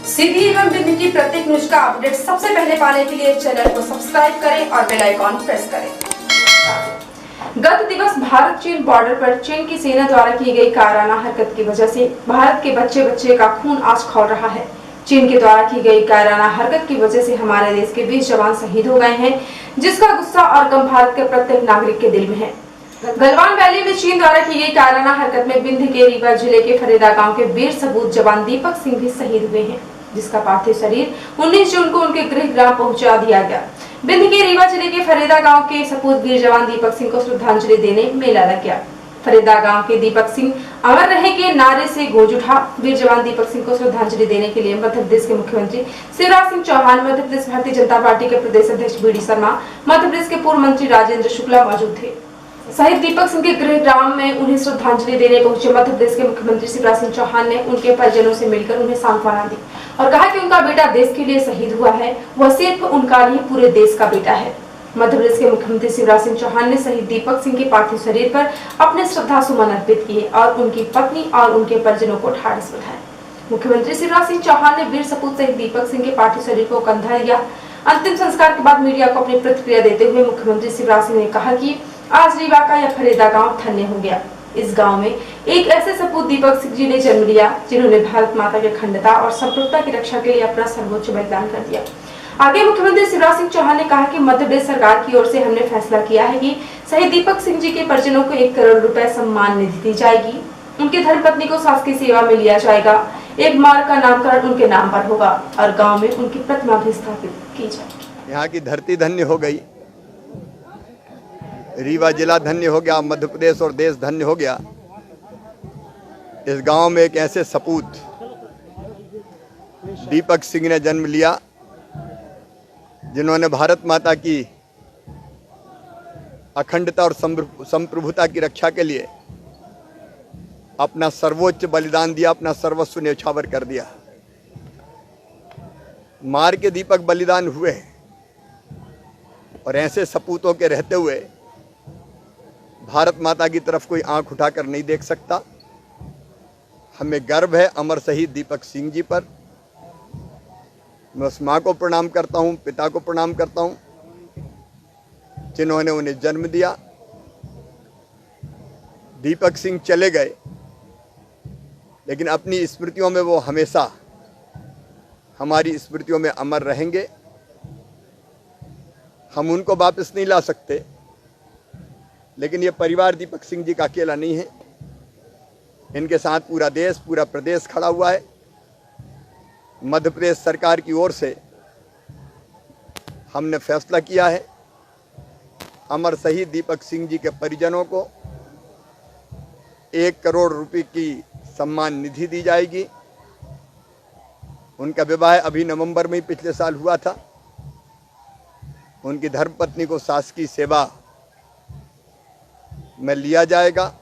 सीधी एवं बिंदु की प्रत्येक न्यूज का अपडेट सबसे पहले पाने के लिए चैनल को सब्सक्राइब करें और बेल आइकॉन प्रेस करें। गत दिवस भारत चीन बॉर्डर पर चीन की सेना द्वारा की गई कायराना हरकत की वजह से भारत के बच्चे का खून आज खौल रहा है। चीन के द्वारा की गई कायराना हरकत की वजह से हमारे देश के 20 जवान शहीद हो गए हैं, जिसका गुस्सा और गम भारत के प्रत्येक नागरिक के दिल में है। गलवान वैली में चीन द्वारा की गई कायराना हरकत में बिंद के रीवा जिले के फरीदा गांव के वीर सपूत जवान दीपक सिंह भी शहीद हुए हैं, जिसका पार्थिव शरीर 19 जून को उनके गृह ग्राम पहुंचा दिया गया। बिंद के रीवा जिले के फरीदा गांव के सपूत वीर जवान दीपक सिंह को श्रद्धांजलि देने मेला लग गया। फरीदा गांव के दीपक सिंह अमर रहे के नारे से गूंज उठा। वीर जवान दीपक सिंह को श्रद्धांजलि देने के लिए मध्य प्रदेश के मुख्यमंत्री शिवराज सिंह चौहान, मध्य प्रदेश भारतीय जनता पार्टी के प्रदेश अध्यक्ष बी डी शर्मा, मध्य प्रदेश के पूर्व मंत्री राजेंद्र शुक्ला मौजूद थे। शहीद दीपक सिंह के गृह ग्राम में उन्हें श्रद्धांजलि देने पहुंचे मध्य प्रदेश के मुख्यमंत्री शिवराज सिंह चौहान ने उनके परिजनों से मिलकर उन्हें सांत्वना दी और कहा कि उनका बेटा देश के लिए शहीद हुआ है, वह सिर्फ उनका नहीं पूरे देश का बेटा है। मध्य प्रदेश के मुख्यमंत्री शिवराज सिंह चौहान ने शहीद दीपक सिंह के पार्थिव शरीर पर अपने श्रद्धा सुमन अर्पित किए और उनकी पत्नी और उनके परिजनों को ढाढ़स बधाई। मुख्यमंत्री शिवराज सिंह चौहान ने वीर सपूत शहीद दीपक सिंह के पार्थिव शरीर को कंधा लिया। अंतिम संस्कार के बाद मीडिया को अपनी प्रतिक्रिया देते हुए मुख्यमंत्री शिवराज सिंह ने कहा कि आज रीवा का यह फरीदा गांव धन्य हो गया। इस गांव में एक ऐसे सपूत दीपक सिंह जी ने जन्म लिया जिन्होंने भारत माता की अखंडता और संप्रभुता की रक्षा के लिए अपना सर्वोच्च बलिदान कर दिया। आगे मुख्यमंत्री शिवराज सिंह चौहान ने कहा कि मध्य प्रदेश सरकार की ओर से हमने फैसला किया है कि शहीद दीपक सिंह जी के परिजनों को 1 करोड़ रुपए सम्मान निधि दी जाएगी। उनकी धर्मपत्नी को शासकीय सेवा में लिया जाएगा। एक मार्ग का नामकरण उनके नाम पर होगा और गाँव में उनकी प्रतिमा भी स्थापित की जाएगी। यहाँ की धरती धन्य हो गई, रीवा जिला धन्य हो गया, मध्य प्रदेश और देश धन्य हो गया। इस गांव में एक ऐसे सपूत दीपक सिंह ने जन्म लिया जिन्होंने भारत माता की अखंडता और संप्रभुता की रक्षा के लिए अपना सर्वोच्च बलिदान दिया, अपना सर्वस्व न्यौछावर कर दिया। मार के दीपक बलिदान हुए और ऐसे सपूतों के रहते हुए भारत माता की तरफ कोई आंख उठाकर नहीं देख सकता। हमें गर्व है अमर शहीद दीपक सिंह जी पर। मैं उस माँ को प्रणाम करता हूँ, पिता को प्रणाम करता हूँ जिन्होंने उन्हें जन्म दिया। दीपक सिंह चले गए, लेकिन अपनी स्मृतियों में वो हमेशा हमारी स्मृतियों में अमर रहेंगे। हम उनको वापस नहीं ला सकते, लेकिन ये परिवार दीपक सिंह जी का अकेला नहीं है। इनके साथ पूरा देश, पूरा प्रदेश खड़ा हुआ है। मध्य प्रदेश सरकार की ओर से हमने फैसला किया है अमर शहीद दीपक सिंह जी के परिजनों को 1 करोड़ रुपए की सम्मान निधि दी जाएगी। उनका विवाह अभी नवंबर में ही पिछले साल हुआ था। उनकी धर्मपत्नी को शासकीय सेवा में लिया जाएगा।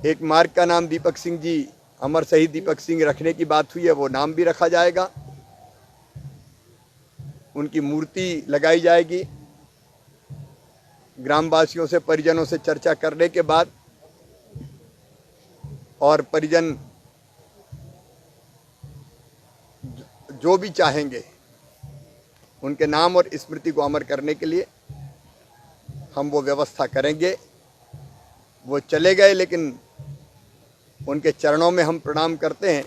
एक मार्ग का नाम दीपक सिंह जी, अमर शहीद दीपक सिंह रखने की बात हुई है, वो नाम भी रखा जाएगा। उनकी मूर्ति लगाई जाएगी। ग्रामवासियों से, परिजनों से चर्चा करने के बाद और परिजन जो भी चाहेंगे उनके नाम और स्मृति को अमर करने के लिए हम वो व्यवस्था करेंगे। वो चले गए, लेकिन उनके चरणों में हम प्रणाम करते हैं।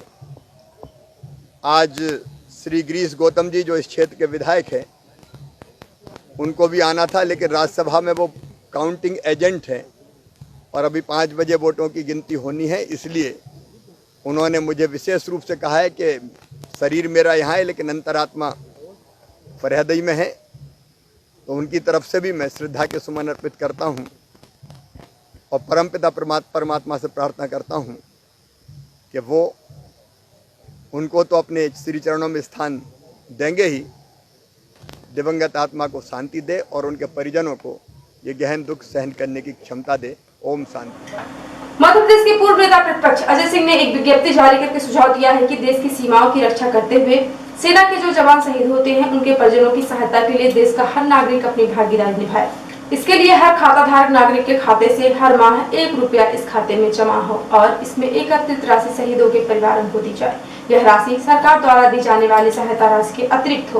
आज श्री गिरीश गौतम जी जो इस क्षेत्र के विधायक हैं, उनको भी आना था, लेकिन राज्यसभा में वो काउंटिंग एजेंट हैं और अभी 5 बजे वोटों की गिनती होनी है। इसलिए उन्होंने मुझे विशेष रूप से कहा है कि शरीर मेरा यहाँ है लेकिन अंतरात्मा फरहदई में है, तो उनकी तरफ से भी मैं श्रद्धा के सुमन अर्पित करता हूँ और परमपिता परमात्मा से प्रार्थना करता हूँ कि वो उनको तो अपने श्री चरणों में स्थान देंगे ही, दिवंगत आत्मा को शांति दे और उनके परिजनों को ये गहन दुख सहन करने की क्षमता दे। ओम शांति। मध्य प्रदेश के पूर्व नेता प्रतिपक्ष अजय सिंह ने एक विज्ञप्ति जारी करके सुझाव दिया है कि देश की सीमाओं की रक्षा करते हुए सेना के जो जवान शहीद होते हैं, उनके परिजनों की सहायता के लिए देश का हर नागरिक अपनी भागीदारी निभाए। इसके लिए हर खाताधारक नागरिक के खाते से हर माह 1 रुपया इस खाते में जमा हो और इसमें एकत्रित राशि शहीदों के परिवारों को दी जाए। यह राशि सरकार द्वारा दी जाने वाली सहायता राशि के अतिरिक्त हो।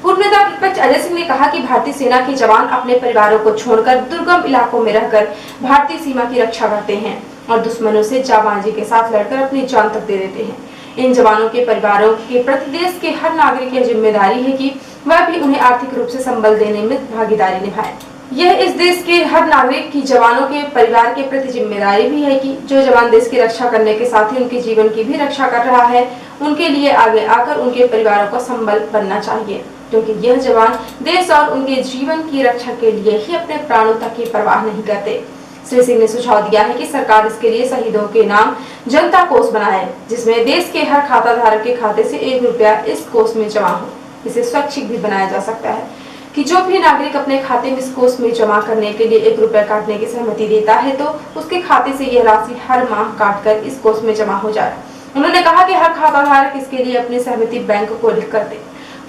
पूर्व नेता प्रतिपक्ष अजय सिंह ने कहा कि भारतीय सेना के जवान अपने परिवारों को छोड़कर दुर्गम इलाकों में रहकर भारतीय सीमा की रक्षा करते हैं और दुश्मनों से जाबाजी के साथ लड़कर अपनी जान तक दे देते हैं। इन जवानों के परिवारों के प्रति देश के हर नागरिक की जिम्मेदारी है कि वह भी उन्हें आर्थिक रूप से संबल देने में भागीदारी निभाए। यह इस देश के हर नागरिक की जवानों के परिवार के प्रति जिम्मेदारी भी है कि जो जवान देश की रक्षा करने के साथ ही उनके जीवन की भी रक्षा कर रहा है, उनके लिए आगे आकर उनके परिवारों को संबल बनना चाहिए, क्योंकि यह जवान देश और उनके जीवन की रक्षा के लिए ही अपने प्राणों तक की परवाह नहीं करते। श्री सिंह ने सुझाव दिया है कि सरकार इसके लिए शहीदों के नाम जनता कोष बनाए, जिसमें देश के हर खाता धारक के खाते से 1 रुपया इस कोष में जमा हो। इसे स्वैच्छिक भी बनाया जा सकता है कि जो भी नागरिक अपने खाते में इस कोष में जमा करने के लिए 1 रुपया काटने की सहमति देता है तो उसके खाते से यह राशि हर माह काटकर इस कोष में जमा हो जाए। उन्होंने कहा कि हर खाता धारक इसके लिए अपनी सहमति बैंक को लिख कर दे।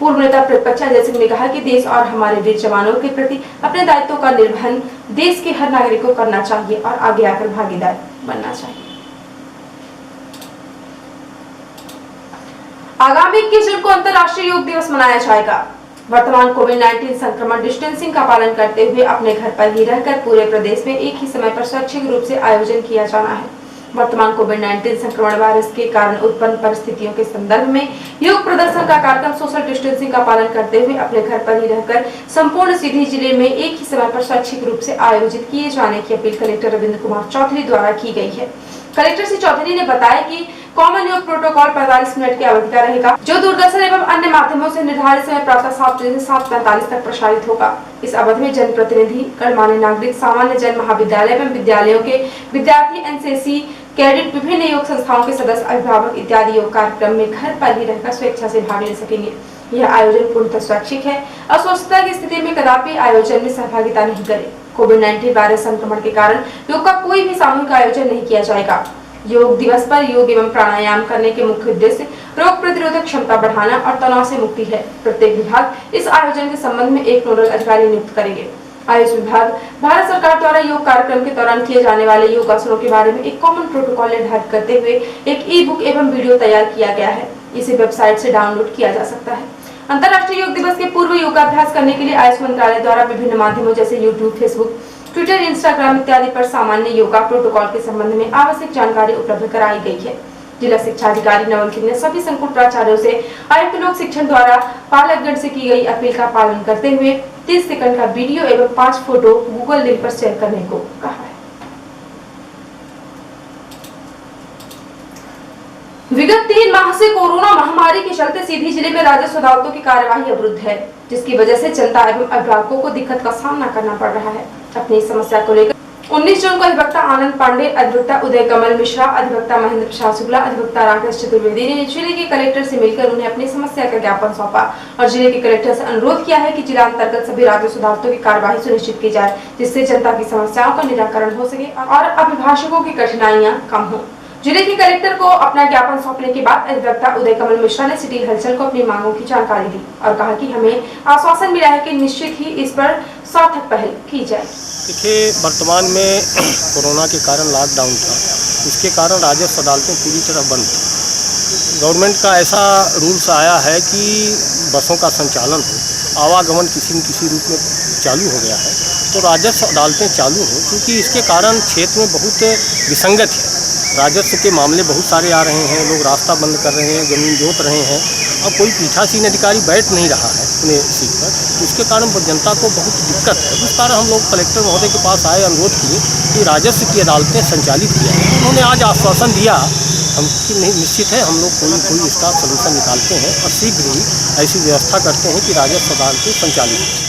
पूर्व नेता प्रतिपक्ष अजय सिंह ने कहा कि देश और हमारे वीर जवानों के प्रति अपने दायित्वों का निर्वहन देश के हर नागरिक को करना चाहिए और आगे आकर भागीदार बनना चाहिए। आगामी 21 जून को अंतर्राष्ट्रीय योग दिवस मनाया जाएगा। वर्तमान कोविड-19 संक्रमण डिस्टेंसिंग का पालन करते हुए अपने घर पर ही रहकर पूरे प्रदेश में एक ही समय पर स्वैच्छिक रूप से आयोजन किया जाना है। वर्तमान कोविड-19 संक्रमण वायरस के कारण उत्पन्न परिस्थितियों के संदर्भ में योग प्रदर्शन का कार्यक्रम सोशल डिस्टेंसिंग का पालन करते हुए अपने घर पर ही रहकर संपूर्ण सीधी जिले में एक ही समय पर स्वैच्छिक रूप से आयोजित किए जाने की अपील कलेक्टर रविंद्र कुमार चौधरी द्वारा की गई है। कलेक्टर श्री चौधरी ने बताया कि कॉमन योग प्रोटोकॉल 45 मिनट की अवधि का रहेगा, जो दूरदर्शन एवं अन्य माध्यमों से निर्धारित समय प्रातः 7 बजे से 7:45 तक प्रसारित होगा। इस अवधि में जनप्रतिनिधि, गणमान्य नागरिक, सामान्य जन, महाविद्यालय एवं विद्यालयों के विद्यार्थी, एनसीसी कैडेट, विभिन्न योग संस्थाओं के सदस्य, अभिभावक इत्यादि योग कार्यक्रम में घर पर ही रहकर स्वेच्छा से भाग ले सकेंगे। यह आयोजन पूर्णतः स्वैच्छिक है। अस्वस्थता की स्थिति में कदापि आयोजन में सहभागिता नहीं करें। कोविड-19 वायरस संक्रमण के कारण योग का कोई भी सामूहिक आयोजन नहीं किया जाएगा। योग दिवस पर योग एवं प्राणायाम करने के मुख्य उद्देश्य रोग प्रतिरोधक क्षमता बढ़ाना और तनाव से मुक्ति है। प्रत्येक विभाग इस आयोजन के संबंध में एक नोडल अधिकारी नियुक्त करेंगे। आयुष विभाग भारत सरकार द्वारा योग कार्यक्रम के दौरान किए जाने वाले योगासनों के बारे में एक कॉमन प्रोटोकॉल निर्धारित करते हुए एक ई बुक एवं वीडियो तैयार किया गया है। इसे वेबसाइट से डाउनलोड किया जा सकता है। अंतर्राष्ट्रीय योग दिवस के पूर्व योगाभ्यास करने के लिए आयुष मंत्रालय द्वारा विभिन्न माध्यमों जैसे यूट्यूब, फेसबुक, ट्विटर, इंस्टाग्राम इत्यादि पर सामान्य योगा प्रोटोकॉल के संबंध में आवश्यक जानकारी उपलब्ध कराई गई है। जिला शिक्षा अधिकारी नवल सिंह ने सभी संकुल प्राचार्यों से आयुक्त लोक शिक्षण द्वारा पालकगण से की गई अपील का पालन करते हुए 30 सेकंड का वीडियो एवं 5 फोटो गूगल लिंक पर शेयर करने को कहा है। विगत 3 माह से कोरोना महामारी के चलते सीधी जिले में राजस्व अदालतों की कार्यवाही अवरुद्ध है, जिसकी वजह से जनता एवं अभिभावकों को दिक्कत का सामना करना पड़ रहा है। अपनी इस समस्या को लेकर 19 जून को अधिवक्ता आनंद पांडे, अधिवक्ता उदय कमल मिश्रा, अधिवक्ता महेंद्र प्रसाद शुक्ला, अधिवक्ता राकेश चतुर्वेदी ने जिले के कलेक्टर से मिलकर उन्हें अपनी समस्या का ज्ञापन सौंपा और जिले के कलेक्टर से अनुरोध किया है कि जिला अंतर्गत सभी राजस्व अदालतों की कार्यवाही सुनिश्चित की जाए, जिससे जनता की समस्याओं का निराकरण हो सके और अभिभाषकों की कठिनाइयां कम हो। जिले के कलेक्टर को अपना ज्ञापन सौंपने के बाद अधिवक्ता उदय कमल मिश्रा ने सिटी हलचल को अपनी मांगों की जानकारी दी और कहा कि हमें आश्वासन मिला है कि निश्चित ही इस पर सार्थक पहल की जाए। देखिए, वर्तमान में कोरोना के कारण लॉकडाउन था, इसके कारण राजस्व अदालतें पूरी तरह बंद थी। गवर्नमेंट का ऐसा रूल्स आया है कि बसों का संचालन हो, आवागमन किसी न किसी रूप में चालू हो गया है, तो राजस्व अदालतें चालू हों, क्योंकि इसके कारण क्षेत्र में बहुत विसंगत है। राजस्व के मामले बहुत सारे आ रहे हैं, लोग रास्ता बंद कर रहे हैं, ज़मीन जोत रहे हैं, अब कोई पीठासीन अधिकारी बैठ नहीं रहा है अपने सीट पर, इसके कारण जनता को बहुत दिक्कत है। इस कारण हम लोग कलेक्टर महोदय के पास आए, अनुरोध किए कि राजस्व की अदालतें संचालित किया है। उन्होंने आज आश्वासन दिया हम कि नहीं, निश्चित है हम लोग कोई इसका सलूशन निकालते हैं और शीघ्र ही ऐसी व्यवस्था करते हैं कि राजस्व अदालतें संचालित हों।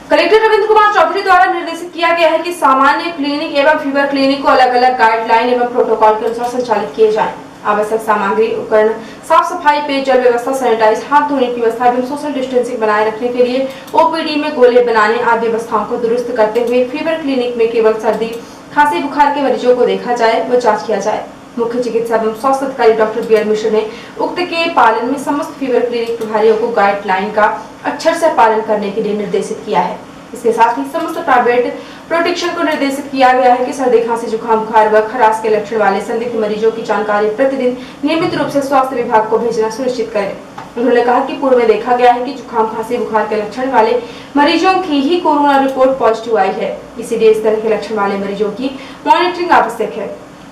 कलेक्टर रविंद्र कुमार चौधरी द्वारा निर्देशित किया गया है कि सामान्य क्लिनिक एवं फीवर क्लिनिक को अलग अलग गाइडलाइन एवं प्रोटोकॉल के अनुसार संचालित किए जाएं। आवश्यक सामग्री, उपकरण, साफ सफाई, पेयजल व्यवस्था, सैनिटाइज, हाथ धोने की व्यवस्था एवं सोशल डिस्टेंसिंग बनाए रखने के लिए ओपीडी में गोले बनाने आदि व्यवस्थाओं को दुरुस्त करते हुए फीवर क्लिनिक में केवल सर्दी, खांसी, बुखार के मरीजों को देखा जाए व जाँच किया जाए। मुख्य चिकित्सा एवं स्वास्थ्य अधिकारी डॉक्टर बीआर मिश्र ने उक्त के पालन में समस्त फीवर क्लिनिक प्रभारियों को गाइडलाइन का अक्षर से पालन करने के लिए निर्देशित किया है। इसके साथ ही समस्त प्राइवेट प्रोटेक्शन को निर्देशित किया गया है कि सर्दी, खांसी, जुकाम, बुखार व खराश के लक्षण वाले संदिग्ध मरीजों की जानकारी प्रतिदिन नियमित रूप से स्वास्थ्य विभाग को भेजना सुनिश्चित करें। उन्होंने कहा कि पूर्व में देखा गया है कि जुकाम, खांसी, बुखार के लक्षण वाले मरीजों की ही कोरोना रिपोर्ट पॉजिटिव आई है, इसीलिए इस तरह के लक्षण वाले मरीजों की मॉनिटरिंग आवश्यक है।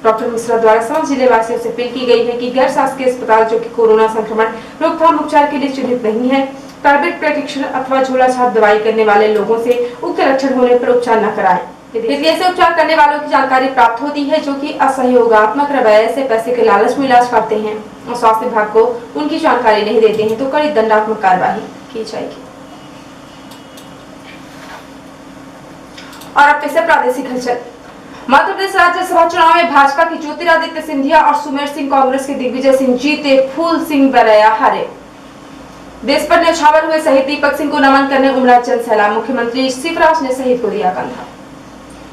डॉक्टर मिश्रा द्वारा समस्त जिले वासियों से अपील की गई है कि गैर शासकीय अस्पताल जो कि कोरोना संक्रमण रोकथाम उपचार के लिए चिन्हित नहीं है, प्राइवेट प्रेडिक्शन अथवा झोला छाप दवाई करने वाले लोगों से उक्त लक्षण होने पर उपचार न कराएं। यदि ऐसे उपचार करने वालों की जानकारी प्राप्त होती है जो कि असहयोगात्मक रवैये से पैसे के लालच में इलाज करते हैं और स्वास्थ्य विभाग को उनकी जानकारी नहीं देते हैं तो कड़ी दंडात्मक कार्रवाई की जाएगी। और अब फिर से प्रादेशिक हलचल। मध्य प्रदेश राज्यसभा चुनाव में भाजपा की ज्योतिरादित्य सिंधिया और सुमेर सिंह कांग्रेस के दिग्विजय सिंह जीते, फूल सिंह बरैया हारे। देश पर न्यौछावर हुए शहीद दीपक सिंह को नमन करने उमड़ा जन सैलाब, मुख्यमंत्री शिवराज ने शहीद को दिया कंधा।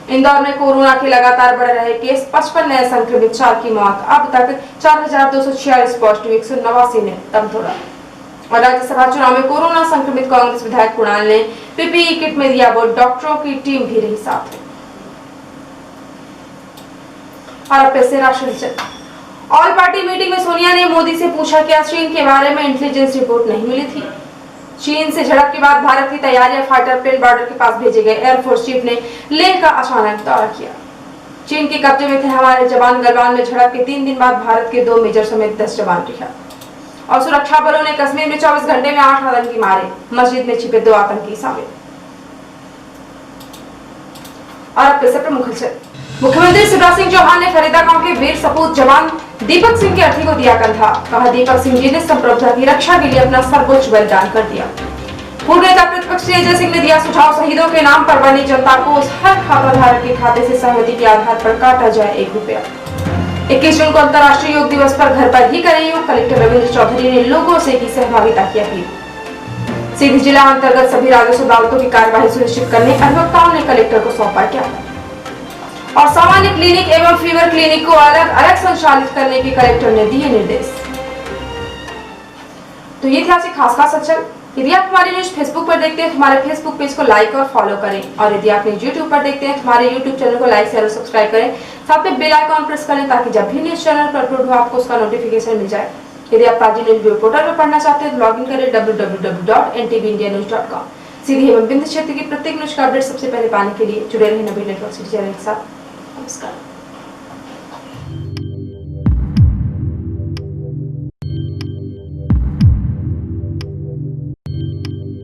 इंदौर में कोरोना के लगातार बढ़ रहे केस, 55 नए संक्रमित, 4 की मौत, अब तक 4246 पॉजिटिव, 189 ने दम तोड़ा। और राज्यसभा चुनाव में कोरोना संक्रमित कांग्रेस विधायक कुणाल ने पीपीई किट में दिया वोट, डॉक्टरों की टीम भी रही साथ। और अब पैसे राशन ऑल पार्टी मीटिंग में सोनिया ने मोदी से पूछा क्या चीन के बारे में इंटेलिजेंस रिपोर्ट नहीं मिली थी। चीन से झड़प के बाद भारत की तैयारियां, फाइटर प्लेन बॉर्डर के पास भेजे गए। एयरफोर्स चीफ ने लेह का अचानक दौरा किया। चीन के कब्जे में थे हमारे जवान, गलवान में झड़प के 3 दिन बाद भारत के 2 मेजर समेत 10 जवान रिहा। और सुरक्षा बलों ने कश्मीर में 24 घंटे में 8 आतंकी मारे, मस्जिद में छिपे 2 आतंकी शामिल। और अब पेश है प्रमुख खबर। मुख्यमंत्री शिवराज सिंह चौहान ने फरीदा गांव के वीर सपूत जवान दीपक सिंह की अर्थी को दिया कंधा। कहा दीपक सिंह जी ने संप्रभुता की रक्षा के लिए अपना सर्वोच्च बलिदान कर दिया। पूर्व नेता प्रतिपक्ष अजय सिंह ने दिया सुझाव, शहीदों के नाम पर बनी जनता को हर खाता धारक के खाते से सहमति के आधार पर काटा जाए 1 रुपया। 21 जून को अंतर्राष्ट्रीय योग दिवस पर घर पर ही करें योग, कलेक्टर रविंद्र चौधरी ने लोगों से की सहभागिता की अपील। सीधी जिला अंतर्गत सभी राजस्व अदालतों की कार्यवाही सुनिश्चित करने अधिवक्ताओं ने कलेक्टर को सौंपा ज्ञापन। और सामान्य क्लिनिक एवं फीवर क्लिनिक को अलग अलग संचालित करने के कलेक्टर ने दिए निर्देश। तो ये थी आज की खास हलचल। यदि आप हमारी न्यूज फेसबुक पर देखते हैं तो हमारे फेसबुक पेज को लाइक और फॉलो करें, और यदि आप यूट्यूब पर देखते हैं तो हमारे यूट्यूब चैनल को लाइक, शेयर और सब्सक्राइब करें, साथ में बेल आइकॉन प्रेस करें ताकि जब भी न्यूज चैनल पर अपलोड हो आपको उसका नोटिफिकेशन मिल जाए। यदि आप ताजी न्यूज पोर्टल पर पढ़ना चाहते हैं तो लॉग इन करें www.ntvindianews.com। सीधी एवं बिंदु क्षेत्र की प्रत्येक न्यूज का अपडेट सबसे पहले पाने के लिए जुड़े रहें नवीन नेटवर्क सिटी चैनल के साथ। नमस्कार।